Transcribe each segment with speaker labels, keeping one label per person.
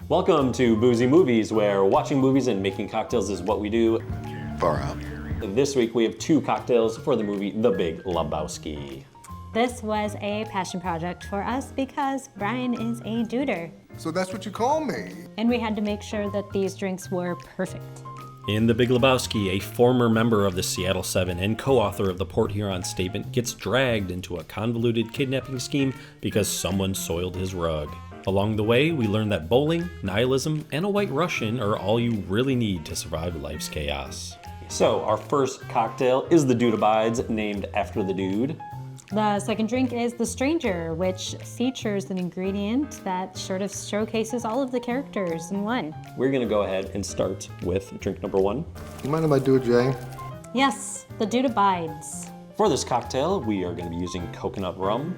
Speaker 1: Welcome to Boozy Movies, where watching movies and making cocktails is what we do.
Speaker 2: Far out.
Speaker 1: This week we have 2 cocktails for the movie The Big Lebowski.
Speaker 3: This was a passion project for us because Brian is a duder.
Speaker 2: So that's what you call me.
Speaker 3: And we had to make sure that these drinks were perfect.
Speaker 4: In The Big Lebowski, a former member of the Seattle Seven and co-author of the Port Huron Statement gets dragged into a convoluted kidnapping scheme because someone soiled his rug. Along the way, we learn that bowling, nihilism, and a white Russian are all you really need to survive life's chaos.
Speaker 1: So our first cocktail is the Dude Abides, named after the dude.
Speaker 3: The second drink is The Stranger, which features an ingredient that sort of showcases all of the characters in one.
Speaker 1: We're gonna go ahead and start with drink number 1.
Speaker 2: You mind if I do it, Jay?
Speaker 3: Yes, The Dude Abides.
Speaker 1: For this cocktail, we are gonna be using coconut rum,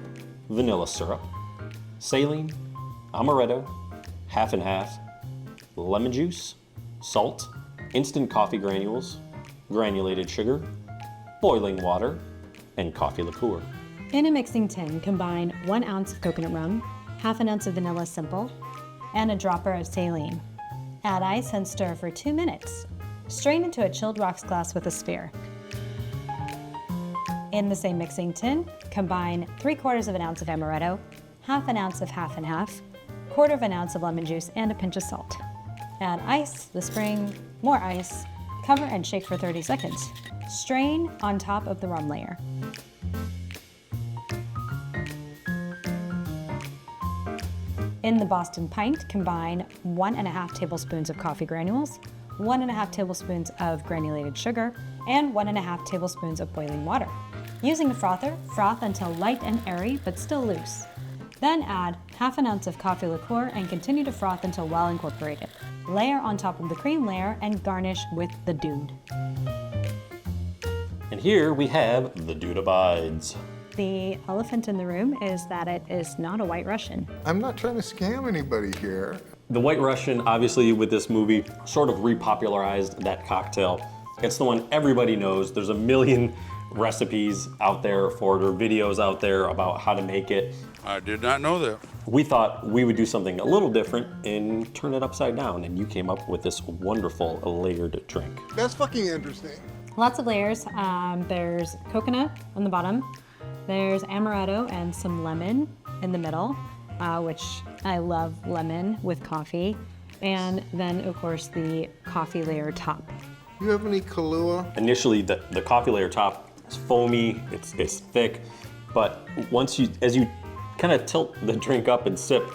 Speaker 1: vanilla syrup, saline, amaretto, half and half, lemon juice, salt, instant coffee granules, granulated sugar, boiling water, and coffee liqueur.
Speaker 3: In a mixing tin, combine 1 ounce of coconut rum, half an ounce of vanilla simple, and a dropper of saline. Add ice and stir for 2 minutes. Strain into a chilled rocks glass with a sphere. In the same mixing tin, combine 3/4 of an ounce of amaretto, half an ounce of half and half, 1/4 of an ounce of lemon juice, and a pinch of salt. Add ice, the spring, more ice, cover and shake for 30 seconds. Strain on top of the rum layer. In the Boston pint, combine 1.5 tablespoons of coffee granules, 1.5 tablespoons of granulated sugar, and 1.5 tablespoons of boiling water. Using a frother, froth until light and airy, but still loose. Then add half an ounce of coffee liqueur and continue to froth until well incorporated. Layer on top of the cream layer and garnish with the dude.
Speaker 1: And here we have the Dude Abides.
Speaker 3: The elephant in the room is that it is not a white Russian.
Speaker 2: I'm not trying to scam anybody here.
Speaker 1: The White Russian, obviously with this movie, sort of repopularized that cocktail. It's the one everybody knows. There's a million recipes out there for it, or videos out there about how to make it.
Speaker 5: I did not know that.
Speaker 1: We thought we would do something a little different and turn it upside down, and you came up with this wonderful layered drink.
Speaker 2: That's fucking interesting.
Speaker 3: Lots of layers. There's coconut on the bottom. There's amaretto and some lemon in the middle, which I love lemon with coffee. And then, of course, the coffee layer top.
Speaker 2: You have any Kahlua?
Speaker 1: Initially, the coffee layer top is foamy, it's thick, but as you kind of tilt the drink up and sip,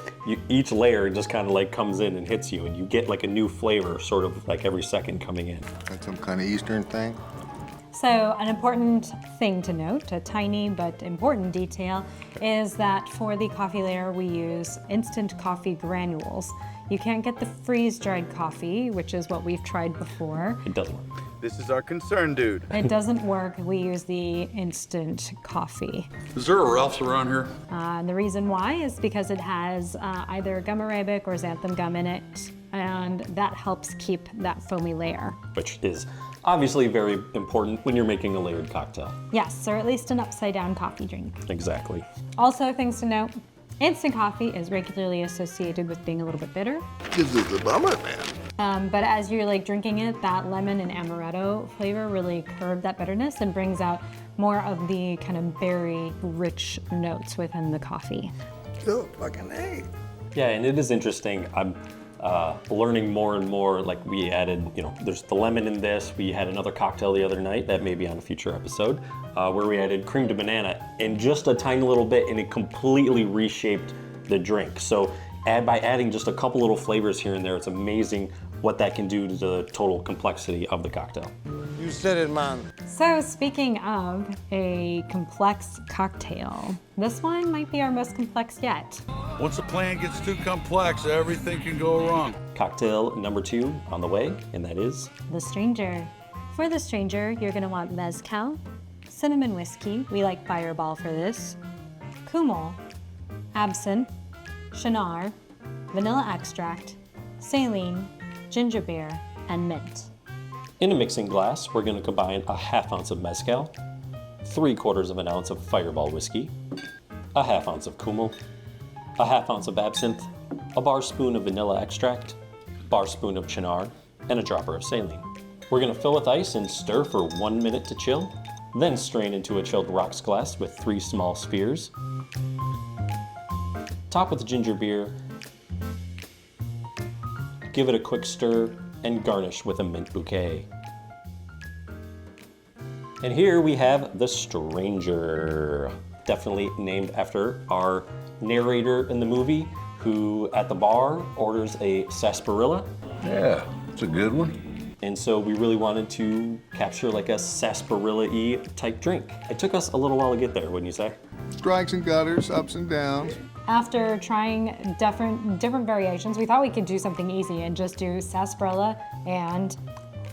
Speaker 1: each layer just kind of like comes in and hits you, and you get like a new flavor sort of like every second coming in.
Speaker 2: That's some kind of Eastern thing?
Speaker 3: So an important thing to note, a tiny but important detail, is that for the coffee layer we use instant coffee granules. You can't get the freeze-dried coffee, which is what we've tried before.
Speaker 1: It doesn't work.
Speaker 5: This is our concern, dude.
Speaker 3: It doesn't work. We use the instant coffee.
Speaker 5: Is there a Ralph's around here?
Speaker 3: And the reason why is because it has either gum arabic or xanthan gum in it, and that helps keep that foamy layer.
Speaker 1: Which is obviously very important when you're making a layered cocktail.
Speaker 3: Yes, or at least an upside-down coffee drink.
Speaker 1: Exactly.
Speaker 3: Also, things to note, instant coffee is regularly associated with being a little bit bitter.
Speaker 2: This is a bummer, man.
Speaker 3: But as you're like drinking it, that lemon and amaretto flavor really curb that bitterness and brings out more of the kind of berry rich notes within the coffee.
Speaker 2: Oh, fucking A.
Speaker 1: Yeah, and it is interesting. I'm learning more and more. Like we added, there's the lemon in this. We had another cocktail the other night that may be on a future episode where we added cream to banana in just a tiny little bit, and it completely reshaped the drink. So by adding just a couple little flavors here and there, it's amazing what that can do to the total complexity of the cocktail.
Speaker 2: You said it, man.
Speaker 3: So speaking of a complex cocktail, this one might be our most complex yet.
Speaker 5: Once a plan gets too complex, everything can go wrong.
Speaker 1: Cocktail number 2 on the way, and that is
Speaker 3: The Stranger. For The Stranger, you're gonna want Mezcal, cinnamon whiskey, we like Fireball for this, Kummel, Absinthe, Cynar, vanilla extract, saline, ginger beer, and mint.
Speaker 1: in a mixing glass. We're going to combine a half ounce of Mezcal, 3/4 ounce of Fireball whiskey, a half ounce of Kummel, a half ounce of Absinthe, a bar spoon of vanilla extract, bar spoon of Cynar, and a dropper of Saline. We're gonna fill with ice and stir for 1 minute to chill, then strain into a chilled rocks glass with 3 small spheres. Top with ginger beer, give it a quick stir, and garnish with a mint bouquet. And here we have The Stranger, definitely named after our narrator in the movie, who at the bar orders a sarsaparilla.
Speaker 2: Yeah, it's a good one.
Speaker 1: And so we really wanted to capture like a sarsaparilla-y type drink. It took us a little while to get there, wouldn't you say?
Speaker 2: Strikes and gutters, ups and downs.
Speaker 3: After trying different variations, we thought we could do something easy and just do sarsaparilla and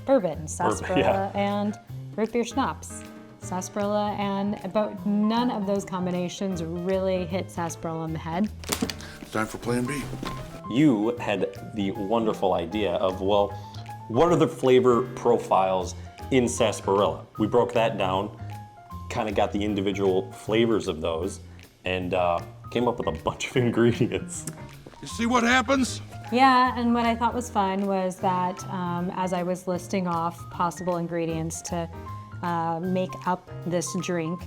Speaker 3: bourbon, sarsaparilla and root beer schnapps, sarsaparilla but none of those combinations really hit sarsaparilla on the head.
Speaker 5: It's time for Plan B.
Speaker 1: You had the wonderful idea of, well, what are the flavor profiles in sarsaparilla? We broke that down, kind of got the individual flavors of those, and came up with a bunch of ingredients.
Speaker 5: You see what happens?
Speaker 3: Yeah, and what I thought was fun was that as I was listing off possible ingredients to make up this drink,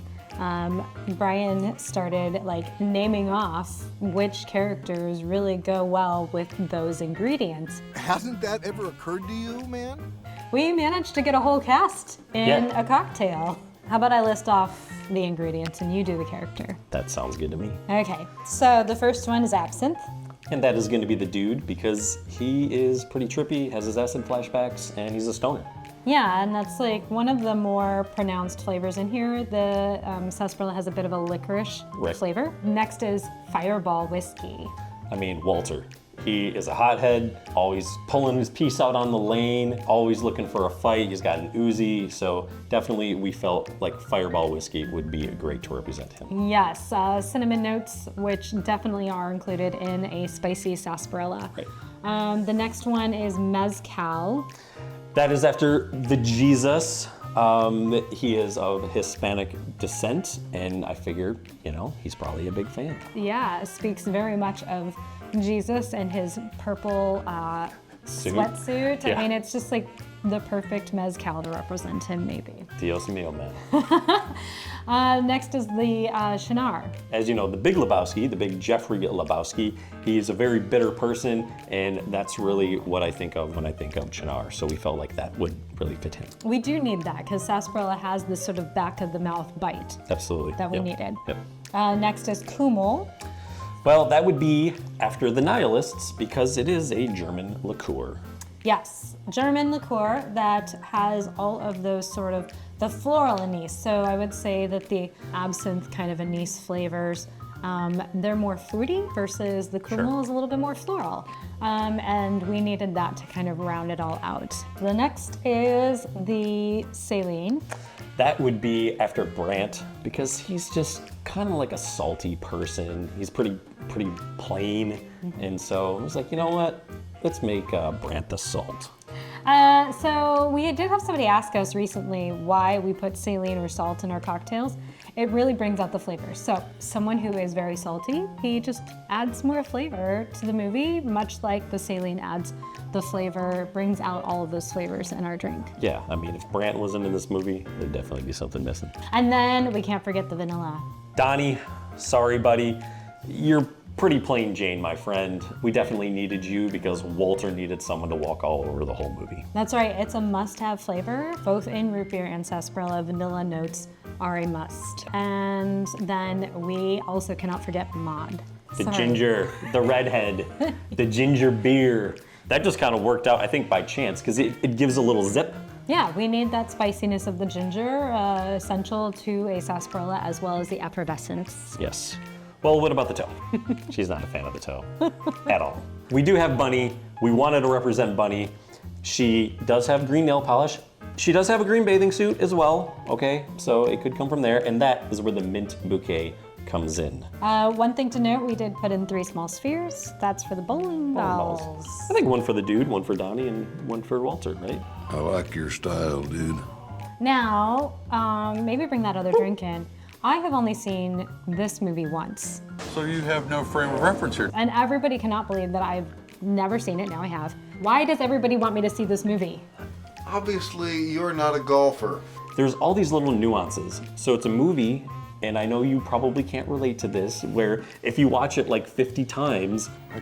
Speaker 3: Brian started like naming off which characters really go well with those ingredients.
Speaker 2: Hasn't that ever occurred to you, man?
Speaker 3: We managed to get a whole cast in a cocktail. How about I list off the ingredients and you do the character?
Speaker 1: That sounds good to me.
Speaker 3: Okay, so the first one is absinthe.
Speaker 1: And that is going to be the dude because he is pretty trippy, has his acid flashbacks, and he's a stoner.
Speaker 3: Yeah, and that's like one of the more pronounced flavors in here. The sarsaparilla has a bit of a licorice flavor. Next is Fireball whiskey.
Speaker 1: I mean, Walter. He is a hothead, always pulling his piece out on the lane, always looking for a fight. He's got an Uzi, so definitely we felt like Fireball whiskey would be great to represent him.
Speaker 3: Yes, cinnamon notes, which definitely are included in a spicy sarsaparilla.
Speaker 1: Right.
Speaker 3: The next one is Mezcal.
Speaker 1: That is after the Jesus. He is of Hispanic descent, and I figure, he's probably a big fan.
Speaker 3: Yeah, speaks very much of Jesus and his purple sweatsuit.
Speaker 1: Yeah.
Speaker 3: I mean, it's just like the perfect mezcal to represent him, maybe.
Speaker 1: Dios mío, man.
Speaker 3: Next is the Cynar.
Speaker 1: As you know, the Big Lebowski, the big Jeffrey Lebowski, he's a very bitter person, and that's really what I think of when I think of Cynar. So we felt like that would really fit him.
Speaker 3: We do need that because sarsaparilla has this sort of back of the mouth bite
Speaker 1: Absolutely.
Speaker 3: that we needed.
Speaker 1: Yep.
Speaker 3: Next is Kummel.
Speaker 1: Well, that would be after the Nihilists because it is a German liqueur.
Speaker 3: Yes, German liqueur that has all of those sort of the floral anise. So I would say that the absinthe kind of anise flavors, they're more fruity versus the Kummel is a little bit more floral. And we needed that to kind of round it all out. The next is the Saline.
Speaker 1: That would be after Brandt because he's just kind of like a salty person. He's pretty plain. And so I was like, you know what? Let's make Brandt the salt.
Speaker 3: So we did have somebody ask us recently why we put saline or salt in our cocktails. It really brings out the flavors. So someone who is very salty, he just adds more flavor to the movie, much like the saline adds the flavor, brings out all of those flavors in our drink.
Speaker 1: Yeah, I mean, if Brandt wasn't in this movie, there'd definitely be something missing.
Speaker 3: And then we can't forget the vanilla.
Speaker 1: Donnie, sorry, buddy. You're pretty plain Jane, my friend. We definitely needed you because Walter needed someone to walk all over the whole movie.
Speaker 3: That's right, it's a must-have flavor. Both in root beer and sarsaparilla, vanilla notes are a must. And then we also cannot forget Maud.
Speaker 1: The ginger, the redhead, the ginger beer. That just kind of worked out, I think, by chance because it gives a little zip.
Speaker 3: Yeah, we need that spiciness of the ginger, essential to a sarsaparilla, as well as the effervescence.
Speaker 1: Yes. Well, what about the toe? She's not a fan of the toe at all. We do have Bunny. We wanted to represent Bunny. She does have green nail polish. She does have a green bathing suit as well, okay? So it could come from there, and that is where the mint bouquet comes in.
Speaker 3: One thing to note, we did put in 3 small spheres. That's for the bowling balls.
Speaker 1: I think one for the dude, one for Donnie, and one for Walter, right?
Speaker 5: I like your style, dude.
Speaker 3: Now, maybe bring that other drink in. I have only seen this movie once.
Speaker 5: So you have no frame of reference here.
Speaker 3: And everybody cannot believe that I've never seen it. Now I have. Why does everybody want me to see this movie?
Speaker 2: Obviously, you're not a golfer.
Speaker 1: There's all these little nuances. So it's a movie, and I know you probably can't relate to this, where if you watch it like 50 times,
Speaker 2: I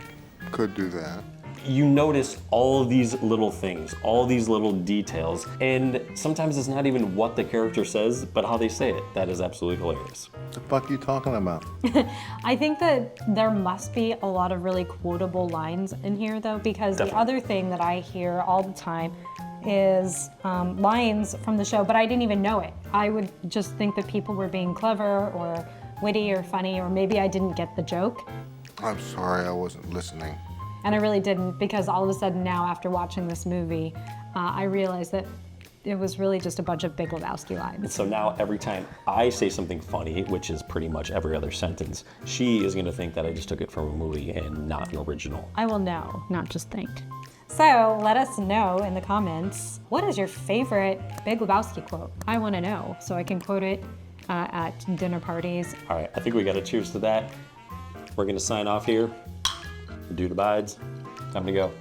Speaker 2: could do that.
Speaker 1: you notice all of these little things, all these little details, and sometimes it's not even what the character says, but how they say it. That is absolutely hilarious.
Speaker 2: The fuck you talking about?
Speaker 3: I think that there must be a lot of really quotable lines in here, though, because
Speaker 1: Definitely.
Speaker 3: the other thing that I hear all the time is lines from the show, but I didn't even know it. I would just think that people were being clever or witty or funny, or maybe I didn't get the joke.
Speaker 2: I'm sorry, I wasn't listening.
Speaker 3: And I really didn't, because all of a sudden now, after watching this movie, I realized that it was really just a bunch of Big Lebowski lines.
Speaker 1: So now every time I say something funny, which is pretty much every other sentence, she is gonna think that I just took it from a movie and not an original.
Speaker 3: I will know, not just think. So let us know in the comments, what is your favorite Big Lebowski quote? I wanna know, so I can quote it at dinner parties.
Speaker 1: All right, I think we gotta cheers to that. We're gonna sign off here. Dude abides. Time to go.